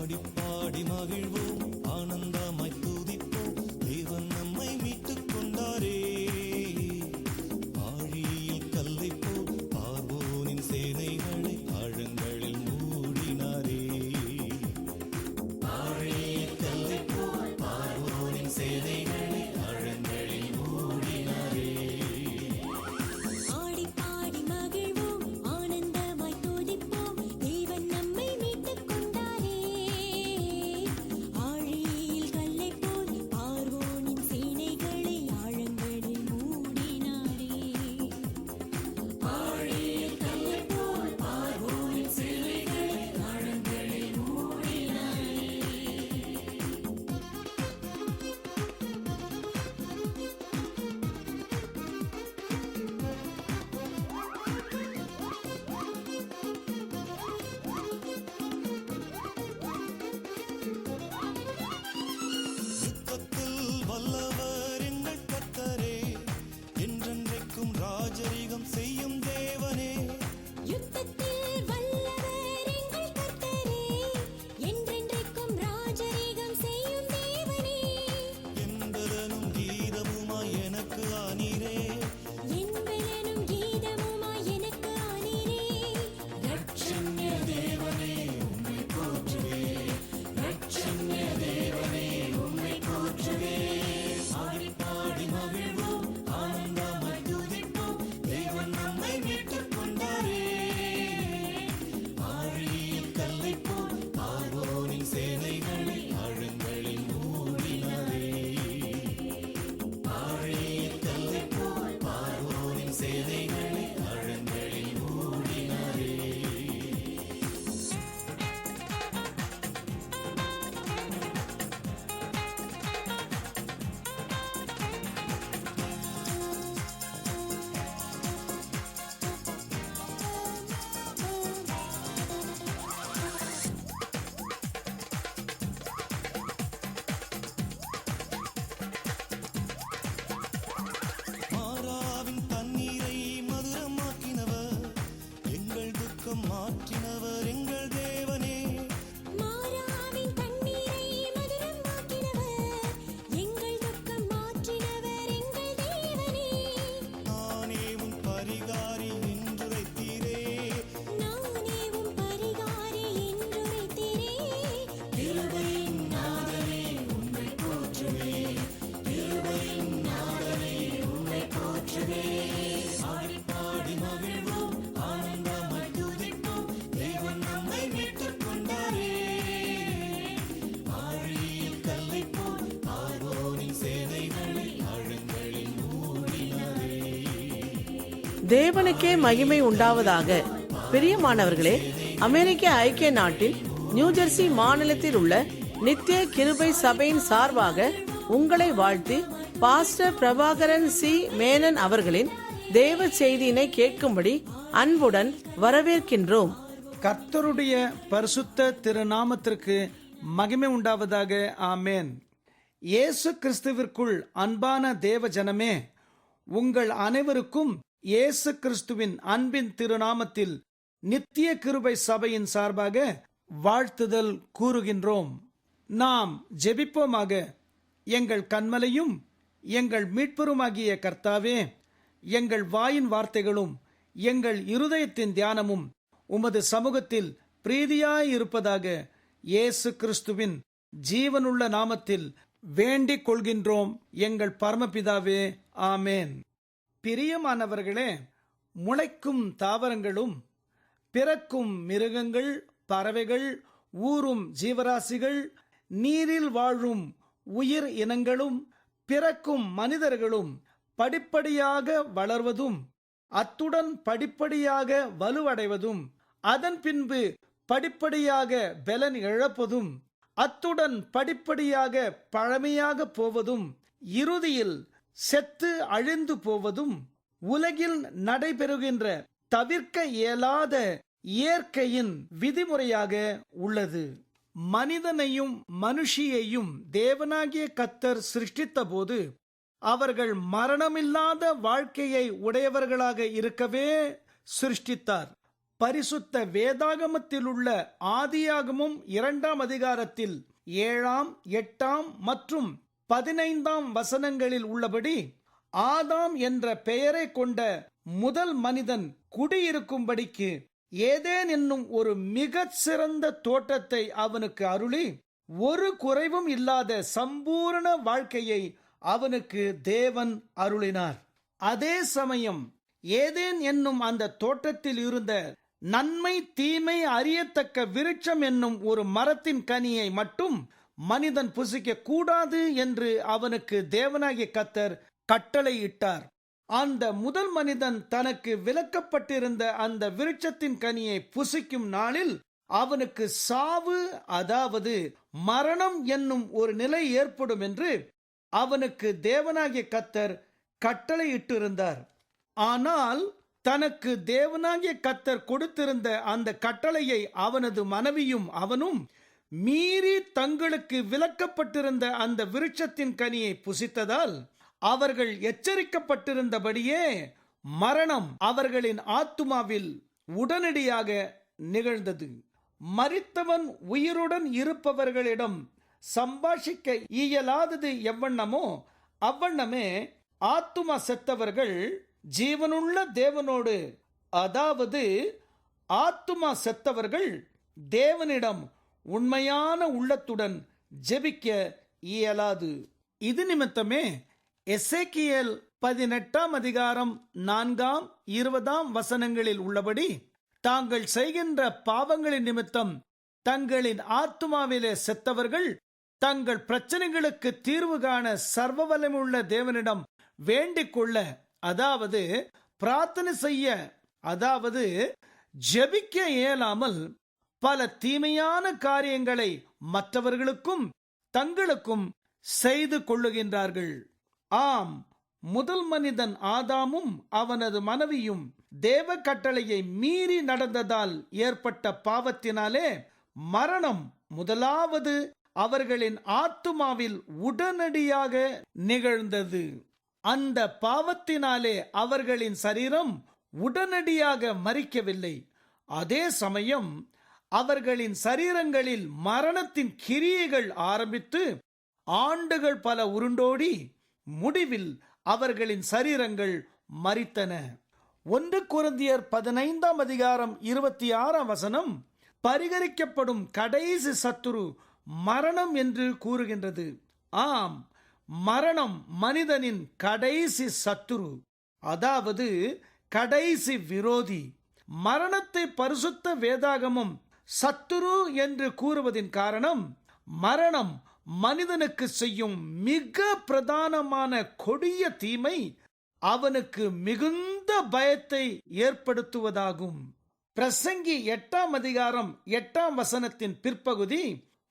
பாடி பாடி மகிழ்வோம், ஆனந்தமாய் துதிப்போம், தேவன் நம்மை மீட்டுக் கொண்டாரே. ஆழியில் கல்லை போல் பார்வோனின் சேனைகளை ஆழங்களில் மூடினாரே. ஆழியில் கல்லை போல் பார்வோனின் சேனைகளை ஆழங்களில் மூடினாரே. ஆடி பாடி மகிழ்வோம், ஆனந்தமாய் துதிப்போம், தேவன் நம்மை மீட்டுக் கொண்டாரே. ஆழியில் கல்லை போல் பார்வோனின் சேனைகளை ஆழங்களில் மூடினாரே. ஆழியில் கல்லை போல் பார்வோனின் சேனைகளை ஆழங்களில் மூடினாரே. யுத்தத்தில் வல்லவர் எங்கள் கர்த்தரே, என்றென்றைக்கும் ராஜரிகம் செய்யும் தேவனே. யுத்தத்தில் வல்லவர் எங்கள் கர்த்தரே, என்றென்றைக்கும் ராஜரீகம் செய்யும் தேவனே. என்பதனும் கீதமுமாய் எனக்கு ஆனீரே. என்பதனும் கீதமுமாய் எனக்கு ஆனீரே. ரட்சண்ய தேவனே உம்மை போற்றுவே, ரட்சண்ய தேவனே உம்மை போற்றுவே. ஆடி பாடி மகிழ்வோம், ஆனந்தமாய் துதிப்போம், தேவன் நம்மை மீட்டுக் கொண்டாரே. ஆழியில் கல்லை போல் பார்வோனின் சேனைகளை ஆழங்களில் மூடினாரே. ஆழியில் கல்லை போல் பார்வோனின் சேனைகளை ஆழங்களில் மூடினாரே. மாறாவின் தண்ணீரை மதுரமாக்கினவர், எங்கள் துக்கம் மாற்றினவர் எங்கள் தேவனே. மாறாவின் தண்ணீரை மதுரமாக்கினவர், எங்கள் துக்கம் மாற்றினவர் எங்கள் தேவனே. நானே உன் பரிகாரி என்றுரைத்தீரே. நானே உம் பரிகாரி என்றுரைத்தீரே. கிருபையின் நாதனே உம்மை போற்றுவே, கிருபையின் நாதனே உம்மை போற்றுவே. ஆடி பாடி மகிழ்வோம், ஆனந்தமாய் துதிப்போம், தேவன் நம்மை மீட்டுக் கொண்டாரே. ஆழியில் கல்லை போல் பார்வோனின் சேனைகளை ஆழங்களில் மூடினாரே. தேவனுக்கே மகிமை உண்டாவதாக. பிரியமானவர்களே, அமெரிக்க ஐக்கிய நாட்டின் நியூஜெர்சி மாநிலத்தில் உள்ள நித்திய கிருபை சபையின் சார்பாக உங்களை வாழ்த்தி பாஸ்டர் பிரபாகரன் சி மேனன் அவர்களின் தேவ செய்தியினை கேட்கும்படி அன்புடன் வரவேற்கின்றோம். கர்த்தருடைய பரிசுத்த திருநாமத்திற்கு மகிமை உண்டாவதாக. ஆமேன். இயேசு கிறிஸ்துவிற்குள் அன்பான தேவ ஜனமே, உங்கள் அனைவருக்கும் இயேசு கிறிஸ்துவின் அன்பின் திருநாமத்தில் நித்திய கிருபை சபையின் சார்பாக வாழ்த்துதல் கூறுகின்றோம். நாம் ஜெபிப்போமாக. எங்கள் கன்மலையும் எங்கள் மீட்பருமாகிய கர்த்தாவே, எங்கள் வாயின் வார்த்தைகளும் எங்கள் இருதயத்தின் தியானமும் உமது சமூகத்தில் பிரீதியாயிருப்பதாக இயேசு கிறிஸ்துவின் ஜீவனுள்ள நாமத்தில் வேண்டிக் கொள்கின்றோம் எங்கள் பரமபிதாவே. ஆமேன். பிரியமானவர்களே, முளைக்கும் தாவரங்களும் பிறக்கும் மிருகங்கள், பறவைகள், ஊரும் ஜீவராசிகள், நீரில் வாழும் உயிர் இனங்களும் பிறக்கும் மனிதர்களும் படிப்படியாக வளர்வதும் அத்துடன் படிப்படியாக வலுவடைவதும் அதன் பின்பு படிப்படியாக பலன் இழப்பதும் அத்துடன் படிப்படியாக பழமையாக போவதும் இறுதியில் செத்து அழிந்து போவதும் உலகில் நடைபெறுகின்ற தவிர்க்க இயலாத இயற்கையின் விதிமுறையாக உள்ளது. மனிதனையும் மனுஷியையும் தேவனாகிய கர்த்தர் சிருஷ்டித்த போது அவர்கள் மரணமில்லாத வாழ்க்கையை உடையவர்களாக இருக்கவே சிருஷ்டித்தார். பரிசுத்த வேதாகமத்தில் உள்ள ஆதியாகமும் 2ஆம் அதிகாரத்தில் 7, 8 மற்றும் 15 வசனங்களில் உள்ளபடி ஆதாம் என்ற பெயரை கொண்ட முதல் மனிதன் குடியிருக்கும்படிக்கு ஏதேன் என்னும் ஒரு மிகச் சிறந்த தோட்டத்தை அவனுக்கு அருளி ஒரு குறைவும் இல்லாத சம்பூரண வாழ்க்கையை அவனுக்கு தேவன் அருளினார். அதே சமயம் ஏதேன் என்னும் அந்த தோட்டத்தில் இருந்த நன்மை தீமை அறியத்தக்க விருட்சம் என்னும் ஒரு மரத்தின் கனியை மட்டும் மனிதன் புசிக்க கூடாது என்று அவனுக்கு தேவனாகிய கர்த்தர் கட்டளையிட்டார். அந்த முதல் மனிதன் தனக்கு விலக்கப்பட்டிருந்த அந்த விருட்சத்தின் கனியை புசிக்கும் நாளில் அவனுக்கு சாவு, அதாவது மரணம் என்னும் ஒரு நிலை ஏற்படும் என்று அவனுக்கு தேவனாகிய கர்த்தர் கட்டளையிட்டிருந்தார். ஆனால் தனக்கு தேவனாகிய கர்த்தர் கொடுத்திருந்த அந்த கட்டளையை அவனது மனைவியும் அவனும் மீறி தங்களுக்கு விலக்கப்பட்டிருந்த அந்த விருட்சத்தின் கனியை புசித்ததால் அவர்கள் எச்சரிக்கப்பட்டிருந்தபடியே மரணம் அவர்களின் ஆத்துமாவில் உடனடியாக நிகழ்ந்தது. மரித்தவன் உயிருடன் இருப்பவர்களிடம் சம்பாஷிக்க இயலாதது எவ்வண்ணமோ அவ்வண்ணமே ஆத்துமா செத்தவர்கள் ஜீவனுள்ள தேவனோடு, அதாவது ஆத்துமா செத்தவர்கள் தேவனிடம் உண்மையான உள்ளத்துடன் ஜெபிக்க இயலாது. இது நிமித்தமே எசேக்கியேல் 18ஆம் அதிகாரம் 4, 20 வசனங்களில் உள்ளபடி தாங்கள் செய்கின்ற பாவங்களின் நிமித்தம் தங்களின் ஆத்துமாவிலே செத்தவர்கள் தங்கள் பிரச்சனைகளுக்கு தீர்வு காண சர்வ வல்லமையுள்ள தேவனிடம் வேண்டிக் கொள்ள, அதாவது பிரார்த்தனை செய்ய, அதாவது ஜெபிக்க இயலாமல் பல தீமையான காரியங்களை மற்றவர்களுக்கும் தங்களுக்கும் செய்து கொள்ளுகின்றார்கள். ஆம், முதல் மனிதன் ஆதாமும் அவனது மனைவியும் தேவ கட்டளையை மீறி நடந்ததால் ஏற்பட்ட பாவத்தினாலே மரணம் முதலாவது அவர்களின் ஆத்துமாவில் உடனடியாக நிகழ்ந்தது. அந்த பாவத்தினாலே அவர்களின் சரீரம் உடனடியாக மரிக்கவில்லை. அதே சமயம் அவர்களின் சரீரங்களில் மரணத்தின் கிரியைகள் ஆரம்பித்து ஆண்டுகள் பல உருண்டோடி முடிவில் அவர்களின் சரீரங்கள் மரித்தன. 1 கொரிந்தியர் 15ஆம் அதிகாரம் 26ஆம் வசனம் பரிகரிக்கப்படும் கடைசி சத்துரு மரணம் என்று கூறுகின்றது. ஆம், மரணம் மனிதனின் கடைசி சத்துரு, அதாவது கடைசி விரோதி. மரணத்தை பரிசுத்த வேதாகமம் சத்துரு என்று கூறுவதின் காரணம் மரணம் மனிதனுக்கு செய்யும் மிக பிரதானமான கொடிய தீமை அவனுக்கு மிகுந்த பயத்தை ஏற்படுத்துவதாகும். பிரசங்கி 8ஆம் அதிகாரம் 8ஆம் வசனத்தின் பிற்பகுதி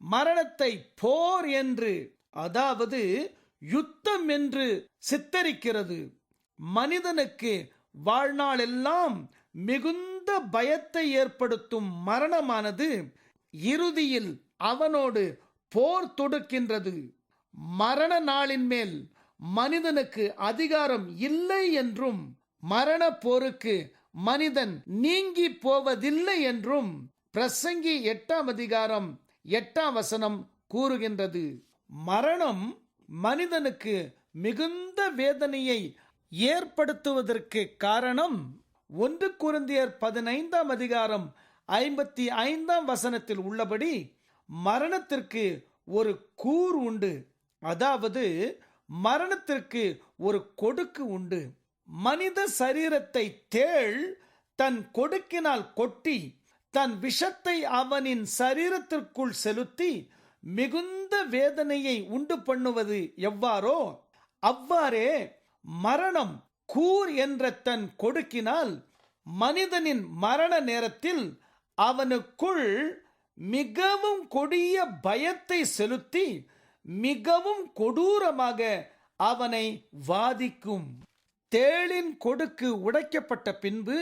மரணத்தை போர் என்று, அதாவது யுத்தம் என்று சித்தரிக்கிறது. மனிதனுக்கு வாழ்நாளெல்லாம் மிகுந்த பயத்தை ஏற்படுத்தும் மரணமானது இறுதியில் அவனோடு போர் தொடுக்கின்றது. மரண நாளின் மேல் மனிதனுக்கு அதிகாரம் இல்லை என்றும் மரண போருக்கு மனிதன் நீங்கி போவதில்லை என்றும் பிரசங்கி 8ஆம் அதிகாரம் 8ஆம் வசனம் கூறுகின்றது. மரணம் மனிதனுக்கு மிகுந்த வேதனையை ஏற்படுத்துவதற்கு காரணம் 1 கொரிந்தியர் 15ஆம் அதிகாரம் 55ஆம் வசனத்தில் உள்ளபடி மரணத்திற்கு ஒரு கூர் உண்டு, அதாவது மரணத்திற்கு ஒரு கொடுக்கு உண்டு. மனித சரீரத்தை தேள் தன் கொடுக்கினால் கொட்டி தன் விஷத்தை அவனின் சரீரத்திற்குள் செலுத்தி மிகுந்த வேதனையை உண்டு பண்ணுவது எவ்வாறோ அவ்வாறே மரணம் கூர் என்ற தன் கொடுக்கினால் மனிதனின் மரண நேரத்தில் அவனுக்குள் மிகவும் கொடிய பயத்தை செலுத்தி மிகவும் கொடூரமாக அவனை வாதிக்கும். தேளின் கொடுக்கு உடைக்கப்பட்ட பின்பு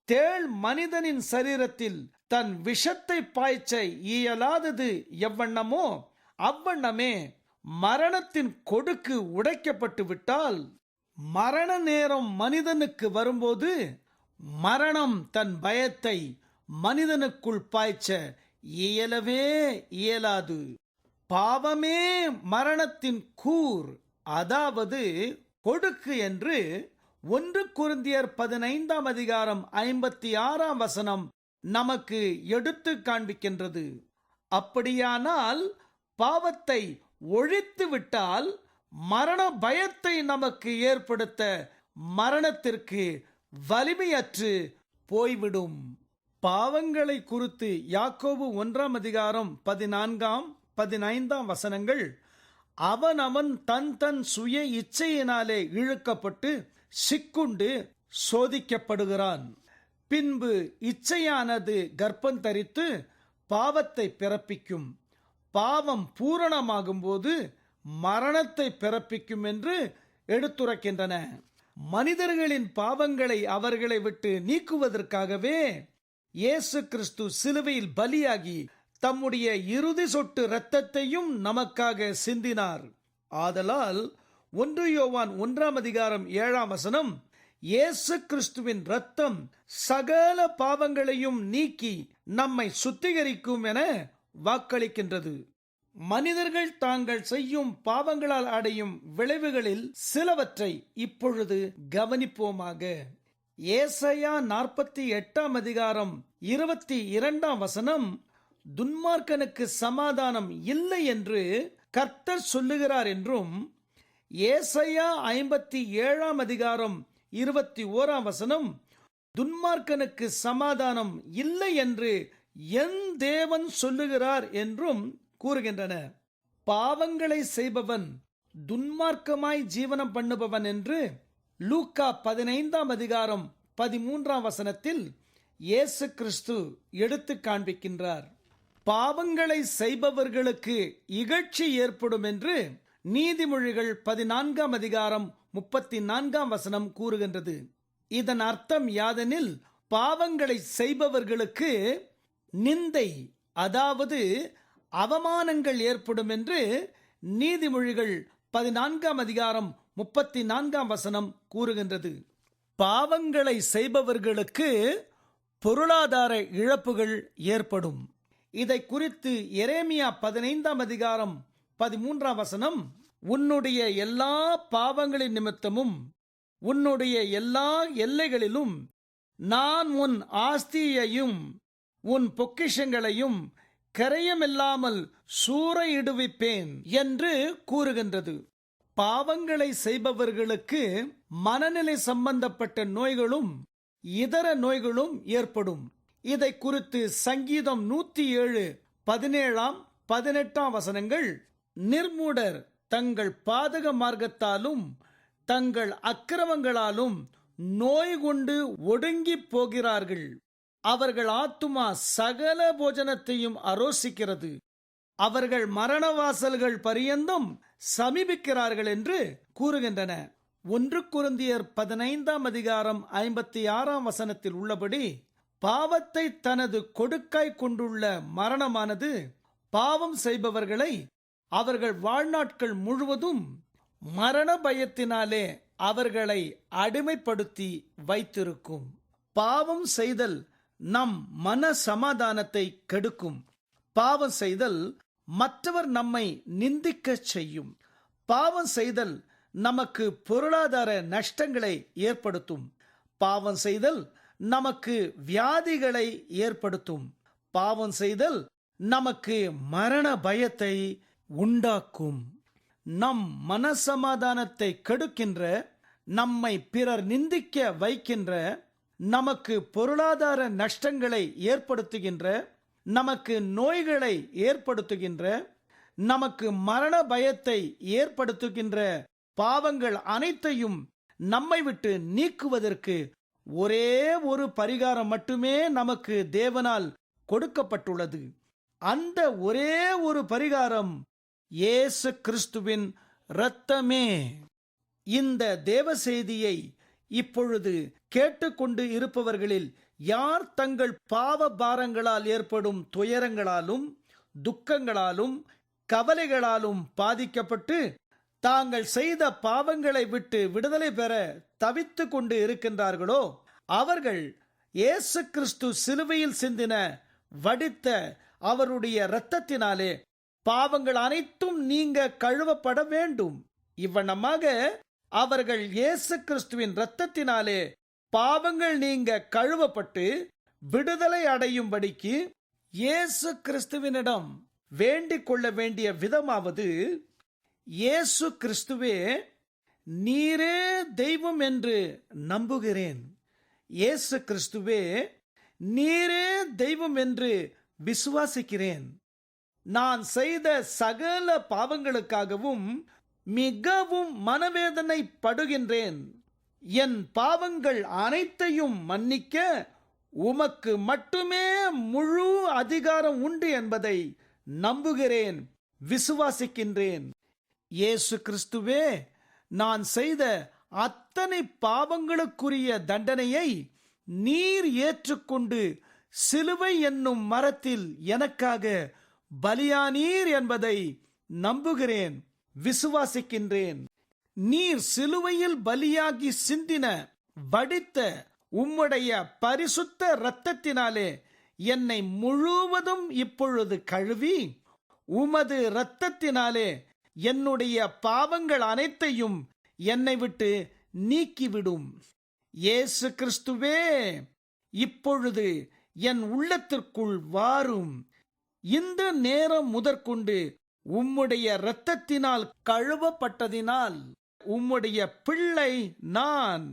தேள் மனிதனின் சரீரத்தில் தன் விஷத்தை பாய்ச்ச இயலாதது எவ்வண்ணமோ அவ்வண்ணமே மரணத்தின் கொடுக்கு உடைக்கப்பட்டு விட்டால் மரண நேரம் மனிதனுக்கு வரும்போது மரணம் தன் பயத்தை மனிதனுக்குள் பாய்ச்ச இயலவே இயலாது. பாவமே மரணத்தின் கூர், அதாவது கொடுக்கு என்று 1 கொரிந்தியர் 15:56 நமக்கு எடுத்து காண்பிக்கின்றது. அப்படியானால் பாவத்தை ஒழித்து விட்டால் மரண பயத்தை நமக்கு ஏற்படுத்த மரணத்திற்கு வலிமையற்று போய்விடும். பாவங்களை குறித்து யாக்கோபு 1:14-15 அவன் தன் சுய இச்சையினாலே இழுக்கப்பட்டு சிக்குண்டு சோதிக்கப்படுகிறான். பின்பு இச்சையானது கர்ப்பம் தரித்து பாவத்தை பிறப்பிக்கும். பாவம் பூரணமாகும் போது மரணத்தை பிறப்பிக்கும் என்று எடுத்துரைக்கின்றன. மனிதர்களின் பாவங்களை அவர்களை விட்டு நீக்குவதற்காகவே இயேசு கிறிஸ்து சிலுவையில் பலியாகி தம்முடைய இறுதி சொட்டு இரத்தத்தையும் நமக்காக சிந்தினார். ஆதலால் 1 யோவான் 1:7 இயேசு கிறிஸ்துவின் இரத்தம் சகல பாவங்களையும் நீக்கி நம்மை சுத்திகரிக்கும் என வாக்களிக்கின்றது. மனிதர்கள் தாங்கள் செய்யும் பாவங்களால் அடையும் விளைவுகளில் சிலவற்றை இப்பொழுது கவனிப்போமாக. ஏசாயா 48:22 துன்மார்க்கனுக்கு சமாதானம் இல்லை என்று கர்த்தர் சொல்லுகிறார் என்றும், ஏசாயா 57:21 துன்மார்க்கனுக்கு சமாதானம் இல்லை என்று என் தேவன் சொல்லுகிறார் என்றும் கூறுகின்றன. பாவங்களை செய்பவன் துன்மார்க்கமாய் ஜீவனம் பண்ணுபவன் என்று லூக்கா 15:13 இயேசு கிறிஸ்து எடுத்து காண்பிக்கின்றார். பாவங்களை செய்பவர்களுக்கு இகழ்ச்சி ஏற்படும் என்று நீதிமொழிகள் 14:34 கூறுகின்றது. இதன் அர்த்தம் யாதெனில், பாவங்களை செய்பவர்களுக்கு நிந்தை, அதாவது அவமானங்கள் ஏற்படும் என்று நீதிமொழிகள் 14:34 கூறுகின்றது. பாவங்களை செய்பவர்களுக்கு பொருளாதார இழப்புகள் ஏற்படும். இதை குறித்து எரேமியா 15:13 உன்னுடைய எல்லா பாவங்களின் நிமித்தமும் உன்னுடைய எல்லா எல்லைகளிலும் நான் உன் ஆஸ்தியையும் உன் பொக்கிஷங்களையும் கரையமில்லாமல் சூறையிடுவிப்பேன் என்று கூறுகின்றது. பாவங்களை செய்பவர்களுக்கு மனநிலை சம்பந்தப்பட்ட நோய்களும் இதர நோய்களும் ஏற்படும். இதை குறித்து சங்கீதம் 107:17-18 நிர்மூடர் தங்கள் பாதக மார்க்கத்தாலும் தங்கள் அக்கிரமங்களாலும் நோய் கொண்டு ஒடுங்கி போகிறார்கள். அவர்கள் ஆத்துமா சகல போஜனத்தையும் அரோசிக்கிறது. அவர்கள் மரணவாசல்கள் பரியந்தம் சமீபிக்கிறார்கள் என்று கூறுகின்றன. 1 கொரிந்தியர் 15:56 உள்ளபடி, பாவத்தை தனது கொடுக்காய் கொண்டுள்ள மரணமானது பாவம் செய்பவர்களை அவர்கள் வாழ்நாட்கள் முழுவதும் மரண பயத்தினாலே அவர்களை அடிமைப்படுத்தி வைத்திருக்கும். பாவம் செய்தல் நம் மன சமாதானத்தை கெடுக்கும். பாவம் செய்தல் மற்றவர் நம்மை நிந்திக்க செய்யும். பாவம் செய்தல் நமக்கு பொருளாதார நஷ்டங்களை ஏற்படுத்தும். பாவம் செய்தல் நமக்கு வியாதிகளை ஏற்படுத்தும். பாவம் செய்தல் நமக்கு மரண பயத்தை உண்டாக்கும். நம் மனசமாதானத்தை கெடுக்கின்ற, நம்மை பிறர் நிந்திக்க வைக்கின்ற, நமக்கு பொருளாதார நஷ்டங்களை ஏற்படுத்துகின்ற, நமக்கு நோய்களை ஏற்படுத்துகின்ற, நமக்கு மரண பயத்தை ஏற்படுத்துகின்ற பாவங்கள் அனைத்தையும் நம்மை விட்டு நீக்குவதற்கு ஒரே ஒரு பரிகாரம் மட்டுமே நமக்கு தேவனால் கொடுக்கப்பட்டுள்ளது. அந்த ஒரே ஒரு பரிகாரம் இயேசு கிறிஸ்துவின் இரத்தமே. இந்த தேவ செய்தியை இப்பொழுது கேட்டுக்கொண்டு இருப்பவர்களில் யார் தங்கள் பாவ பாரங்களால் ஏற்படும் துயரங்களாலும் துக்கங்களாலும் கவலைகளாலும் பாதிக்கப்பட்டு தாங்கள் செய்த பாவங்களை விட்டு விடுதலை பெற தவித்து கொண்டு இருக்கின்றார்களோ, அவர்கள் இயேசு கிறிஸ்து சிலுவையில் சிந்தின வடித்த அவருடைய இரத்தத்தினாலே பாவங்கள் அனைத்தும் நீங்க கழுவப்பட வேண்டும். இவ்வண்ணமாக அவர்கள் இயேசு கிறிஸ்துவின் இரத்தத்தினாலே பாவங்கள் நீங்க கழுவப்பட்டு விடுதலை அடையும்படிக்கு இயேசு கிறிஸ்துவினிடம் வேண்டிக் கொள்ள வேண்டிய விதமாவது, இயேசு கிறிஸ்துவே, நீரே தெய்வம் என்று நம்புகிறேன். இயேசு கிறிஸ்துவே, நீரே தெய்வம் என்று விசுவாசிக்கிறேன். நான் செய்த சகல பாவங்களுக்காகவும் மிகவும் மனவேதனை படுகின்றேன். என் பாவங்கள் அனைத்தையும் மன்னிக்க உமக்கு மட்டுமே முழு அதிகாரம் உண்டு என்பதை நம்புகிறேன், விசுவாசிக்கின்றேன். இயேசு கிறிஸ்துவே, நான் செய்த அத்தனை பாவங்களுக்குரிய தண்டனையை நீர் ஏற்றுக்கொண்டு சிலுவை என்னும் மரத்தில் எனக்காக பலியானீர் என்பதை நம்புகிறேன், விசுவாசிக்கின்றேன். நீர் சிலுவையில் பலியாகி சிந்தின வடித்த உம்முடைய பரிசுத்த இரத்தத்தினாலே என்னை முழுவதும் இப்பொழுது கழுவி உமது இரத்தத்தினாலே என்னுடைய பாவங்கள் அனைத்தையும் என்னை விட்டு நீக்கிவிடும். இயேசு கிறிஸ்துவே, இப்பொழுது என் உள்ளத்திற்குள் வாரும். இந்த நேரம் முதற்கொண்டு உம்முடைய இரத்தத்தினால் கழுவப்பட்டதினால் உம்முடைய பிள்ளை நான்.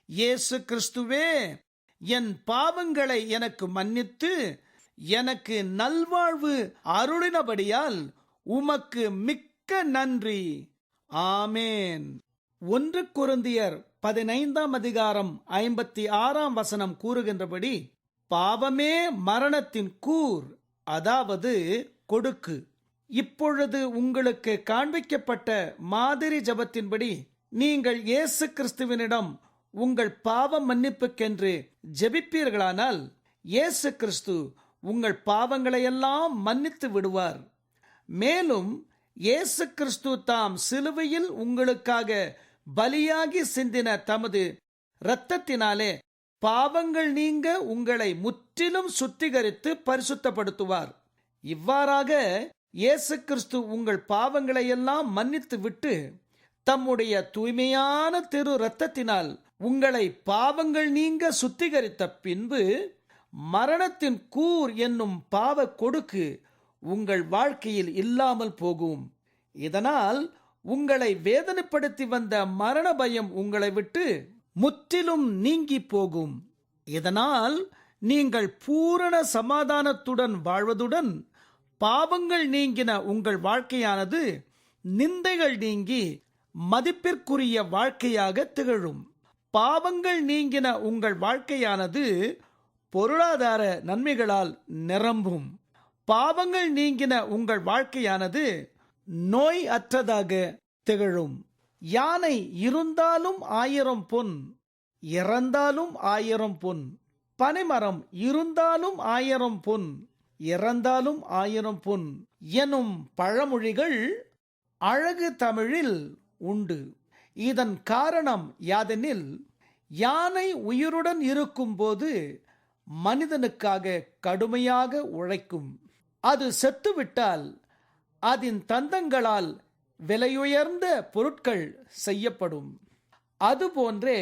இயேசு கிறிஸ்துவே, என் பாவங்களை எனக்கு மன்னித்து எனக்கு நல்வாழ்வு அருளினபடியால் உமக்கு மிக்க நன்றி. ஆமேன். 1 கொரிந்தியர் 15:56 கூறுகின்றபடி, பாவமே மரணத்தின் கூர், அதாவது கொடுக்கு. இப்பொழுது உங்களுக்கு காண்பிக்கப்பட்ட மாதிரி ஜெபத்தின்படி நீங்கள் இயேசு கிறிஸ்துவினிடம் உங்கள் பாவ மன்னிப்புக்கென்று ஜெபிப்பீர்களானால் இயேசு கிறிஸ்து உங்கள் பாவங்களையெல்லாம் மன்னித்து விடுவார். மேலும் இயேசு கிறிஸ்து தாம் சிலுவையில் உங்களுக்காக பலியாகி சிந்தின தமது இரத்தத்தினாலே பாவங்கள் நீங்க உங்களை முற்றிலும் சுத்திகரித்து பரிசுத்தப்படுத்துவார். இவ்வாறாக இயேசு கிறிஸ்து உங்கள் பாவங்களை எல்லாம் மன்னித்து விட்டு தம்முடைய தூய்மையான திரு இரத்தத்தினால் உங்களை பாவங்கள் நீங்க சுத்திகரித்த பின்பு மரணத்தின் கூர் என்னும் பாவ கொடுக்கு உங்கள் வாழ்க்கையில் இல்லாமல் போகும். இதனால் உங்களை வேதனைப்படுத்தி வந்த மரண பயம் உங்களை விட்டு முற்றிலும் நீங்கி போகும். இதனால் நீங்கள் பூரண சமாதானத்துடன் வாழ்வதுடன் பாவங்கள் நீங்கின உங்கள் வாழ்க்கையானது நிந்தைகள் நீங்கி மதிப்பிற்குரிய வாழ்க்கையாக திகழும். பாவங்கள் நீங்கின உங்கள் வாழ்க்கையானது பொருளாதார நன்மைகளால் நிரம்பும். பாவங்கள் நீங்கின உங்கள் வாழ்க்கையானது நோய் அற்றதாக திகழும். யானை இருந்தாலும் 1000 பொன், இறந்தாலும் 1000 பொன். பனைமரம் இருந்தாலும் 1000 பொன், இறந்தாலும் 1000 பொன் எனும் பழமொழிகள் அழகு தமிழில் உண்டு. இதன் காரணம் யாதெனில், யானை உயிருடன் இருக்கும்போது மனிதனுக்காக கடுமையாக உழைக்கும். அது செத்துவிட்டால் அதன் தந்தங்களால் விலையுயர்ந்த பொருட்கள் செய்யப்படும். அதுபோன்றே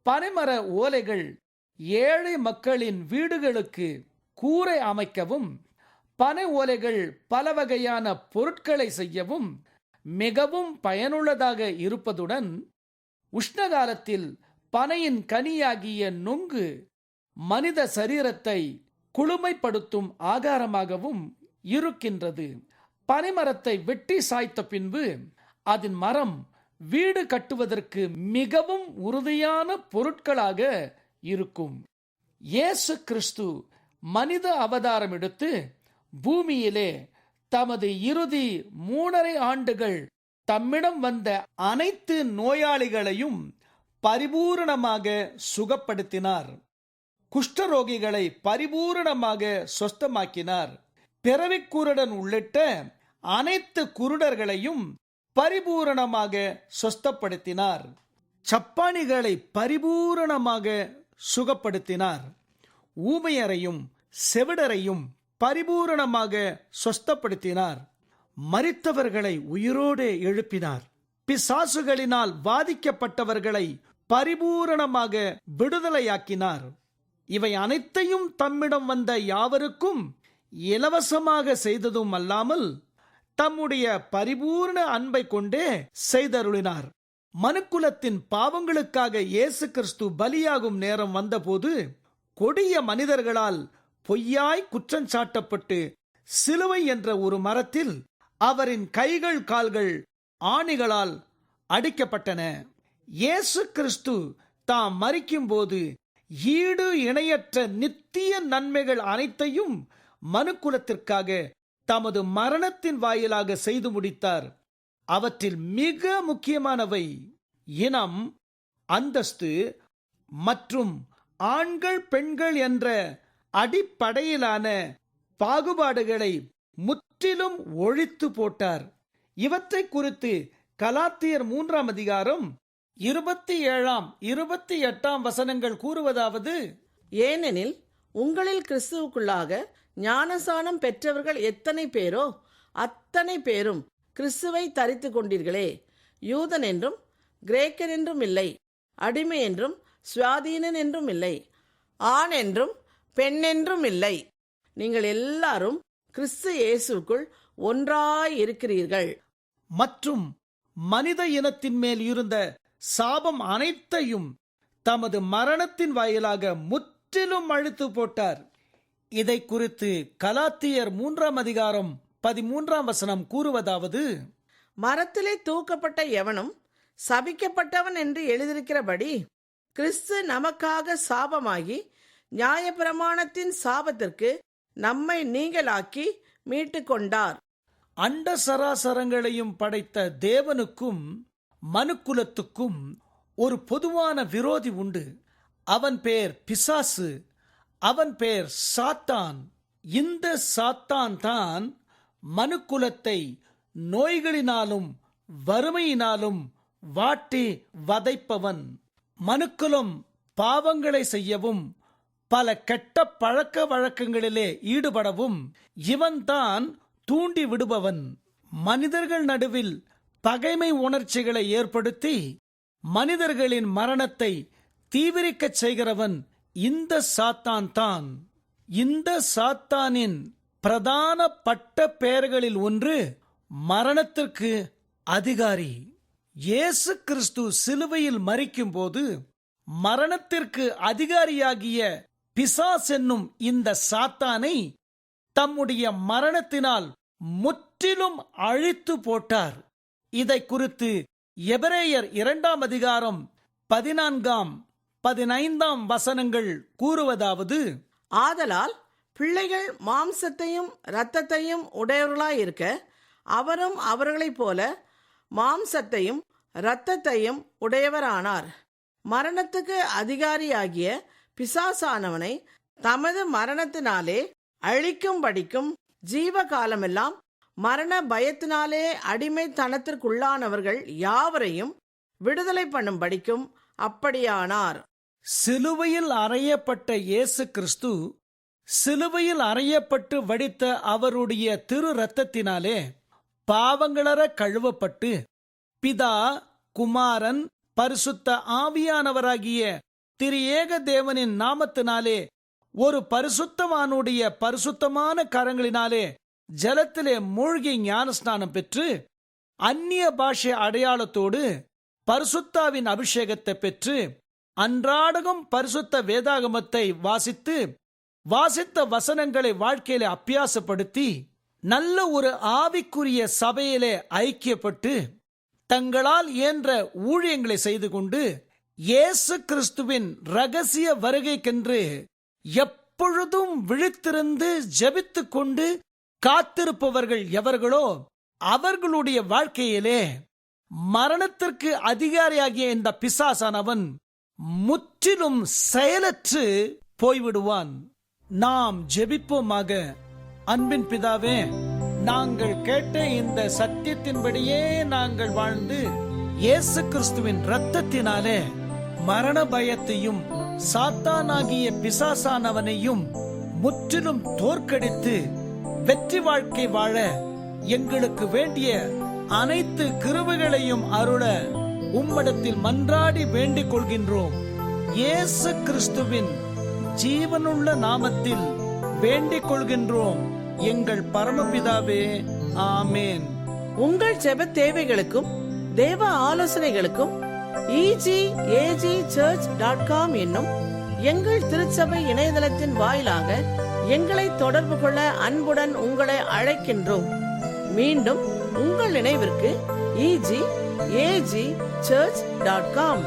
பனைமர ஓலைகள் ஏழை மக்களின் வீடுகளுக்கு கூரை அமைக்கவும், பனை ஓலைகள் பல வகையான பொருட்களை செய்யவும் மிகவும் பயனுள்ளதாக இருப்பதுடன், உஷ்ணகாலத்தில் பனையின் கனியாகிய நொங்கு மனித சரீரத்தை குளுமைப்படுத்தும் ஆகாரமாகவும் இருக்கின்றது. பனைமரத்தை வெட்டி சாய்த்த பின்பு அதன் மரம் வீடு கட்டுவதற்கு மிகவும் உறுதியான பொருட்களாக இருக்கும். இயேசு கிறிஸ்து மனித அவதாரம் எடுத்து பூமியிலே தமது இறுதி 3.5 ஆண்டுகள் தம்மிடம் வந்த அனைத்து நோயாளிகளையும் பரிபூரணமாக சுகப்படுத்தினார். குஷ்டரோகிகளை பரிபூரணமாக சொஸ்தமாக்கினார். பிறவிக்குருடன் உள்ளிட்ட அனைத்து குருடர்களையும் பரிபூரணமாக சொஸ்தப்படுத்தினார். சப்பானிகளை பரிபூரணமாக சுகப்படுத்தினார். ஊமையரையும் செவிடரையும் பரிபூரணமாக சொஸ்தப்படுத்தினார். மரித்தவர்களை உயிரோடு எழுப்பினார். பிசாசுகளினால் பாதிக்கப்பட்டவர்களை பரிபூரணமாக விடுதலையாக்கினார். இவை அனைத்தையும் தம்மிடம் வந்த யாவருக்கும் இலவசமாக செய்ததும் அல்லாமல் தம்முடைய பரிபூர்ண அன்பை கொண்டே செய்தருளினார். மனுக்குலத்தின் பாவங்களுக்காக இயேசு கிறிஸ்து பலியாகும் நேரம் வந்தபோது கொடிய மனிதர்களால் பொய்யாய் குற்றஞ்சாட்டப்பட்டு சிலுவை என்ற ஒரு மரத்தில் அவரின் கைகள் கால்கள் ஆணிகளால் அடிக்கப்பட்டன. இயேசு கிறிஸ்து தாம் மரிக்கும் போது ஈடு இணையற்ற நித்திய நன்மைகள் அனைத்தையும் மனுக்குலத்திற்காக தமது மரணத்தின் வாயிலாக செய்து முடித்தார். அவற்றில் மிக முக்கியமானவை இனம், அந்தஸ்து மற்றும் ஆண்கள் பெண்கள் என்ற அடிப்படையிலான பாகுபாடுகளை முற்றிலும் ஒழித்து போட்டார். இவற்றை குறித்து கலாத்தியர் 3 அதிகாரம் 27, 28 வசனங்கள் கூறுவதாவது: ஏனெனில் உங்களில் கிறிஸ்துவுக்குள்ளாக ஞானசானம் பெற்றவர்கள் எத்தனை பேரோ அத்தனை பேரும் கிறிஸ்துவை தரித்து கொண்டீர்களே. யூதன் என்றும் கிரேக்கன் என்றும் இல்லை, அடிமை என்றும் சுவாதீனன் என்றும் இல்லை, ஆண் என்றும் பெண் என்றும் இல்லை, நீங்கள் எல்லாரும் கிறிஸ்து இயேசுக்குள் ஒன்றாய் இருக்கிறீர்கள். மற்றும் மனித இனத்தின் மேல் இருந்த சாபம் அனைத்தையும் தமது மரணத்தின் வாயிலாக முற்றிலும் அழித்து போட்டார். இதை குறித்து கலாத்தியர் 3 அதிகாரம் 13 வசனம் கூறுவதாவது: மரத்திலே தூக்கப்பட்ட எவனும் சபிக்கப்பட்டவன் என்று எழுதியிருக்கிறபடி கிறிஸ்து நமக்காக சாபமாகி நியாயப்பிரமாணத்தின் சாபத்திற்கு நம்மை நீங்களாக்கி மீட்டு கொண்டார். அண்ட சராசரங்களையும் படைத்த தேவனுக்கும் மனுக்குலத்துக்கும் ஒரு பொதுவான விரோதி உண்டு. அவன் பேர் பிசாசு. அவன் பேர் சாத்தான். இந்த சாத்தான் தான் மனுக்குலத்தை நோய்களினாலும் வறுமையினாலும் வாட்டி வதைப்பவன். மனுக்குலம் பாவங்களை செய்யவும் பல கெட்ட பழக்க வழக்கங்களிலே ஈடுபடவும் இவன்தான் தூண்டி விடுபவன். மனிதர்கள் நடுவில் பகைமை உணர்ச்சிகளை ஏற்படுத்தி மனிதர்களின் மரணத்தை தீவிரிக்கச் செய்கிறவன் இந்த சாத்தான் தான். இந்த சாத்தானின் பிரதான பட்ட பெயர்களில் ஒன்று மரணத்திற்கு அதிகாரி. இயேசு கிறிஸ்து சிலுவையில் மரிக்கும் போது மரணத்திற்கு அதிகாரியாகிய பிசாஸ் என்னும் இந்த சாத்தானை தம்முடைய மரணத்தினால் முற்றிலும் அழித்து போட்டார். இதை குறித்து எபிரேயர் 2 அதிகாரம் 14, 15 வசனங்கள் கூறுவதாவது: ஆதலால் பிள்ளைகள் மாம்சத்தையும் இரத்தத்தையும் உடையவர்களாயிருக்க அவரும் அவர்களைப் போல மாம்சத்தையும் இரத்தத்தையும் உடையவரானார். மரணத்துக்கு அதிகாரியாகிய பிசாசானவனை தமது மரணத்தினாலே அழிக்கும்படிக்கும் ஜீவகாலமெல்லாம் மரண பயத்தினாலே அடிமைத்தனத்திற்குள்ளானவர்கள் யாவரையும் விடுதலை பண்ணும்படிக்கும் அப்படியானார். சிலுவையில் அறையப்பட்ட இயேசு கிறிஸ்து சிலுவையில் அறையப்பட்டு வடித்த அவருடைய திரு இரத்தத்தினாலே பாவங்களற கழுவப்பட்டு பிதா, குமாரன், பரிசுத்த ஆவியானவராகிய திரியேக தேவனின் நாமத்தினாலே ஒரு பரிசுத்தவானுடைய பரிசுத்தமான கரங்களினாலே ஜலத்திலே மூழ்கி ஞானஸ்நானம் பெற்று அந்நிய பாஷை அடையாளத்தோடு பரிசுத்தாவின் அபிஷேகத்தை பெற்று அன்றாடகம் பரிசுத்த வேதாகமத்தை வாசித்த வசனங்களை வாழ்க்கையிலே அப்பியாசப்படுத்தி நல்ல ஒரு ஆவிக்குரிய சபையிலே ஐக்கியப்பட்டு தங்களால் இயன்ற ஊழியங்களை செய்து கொண்டு இயேசு கிறிஸ்துவின் ரகசிய வருகைக்கென்று எப்பொழுதும் விழித்திருந்து ஜெபித்துக் கொண்டு காத்திருப்பவர்கள் எவர்களோ அவர்களுடைய வாழ்க்கையிலே மரணத்திற்கு அதிகாரியாகிய இந்த பிசாசானவன் முற்றிலும் செயலற்று போய்விடுவான். நாம் ஜெபிப்போமாக. அன்பின் பிதாவே, நாங்கள் கேட்ட இந்த சத்தியத்தின்படியே நாங்கள் வாழ்ந்து இயேசு கிறிஸ்துவின் இரத்தத்தினாலே மரண பயத்தையும் சாத்தானாகிய பிசாசானவனையும் முற்றிலும் தோற்கடித்து வெற்றி வாழ்க்கை வாழ எங்களுக்கு வேண்டிய அனைத்து கிருபைகளையும் அருள உம்மிடத்தில் மன்றாடி வேண்டிக் கொள்கின்றோம். இயேசு கிறிஸ்துவின் ஜீவனுள்ள நாமத்தில் வேண்டிக் கொள்கின்றோம் எங்கள் பரமபிதாவே, ஆமேன். உங்கள் ஜெப தேவைகளுக்கும் தேவ ஆலோசனைகளுக்கும் egagchurch.com என்னும் எங்கள் திருச்சபை இணையதளத்தின் வாயிலாக எங்களை தொடர்பு கொள்ள அன்புடன் உங்களை அழைக்கின்றோம். மீண்டும் உங்கள் நினைவிற்கு egagchurch.com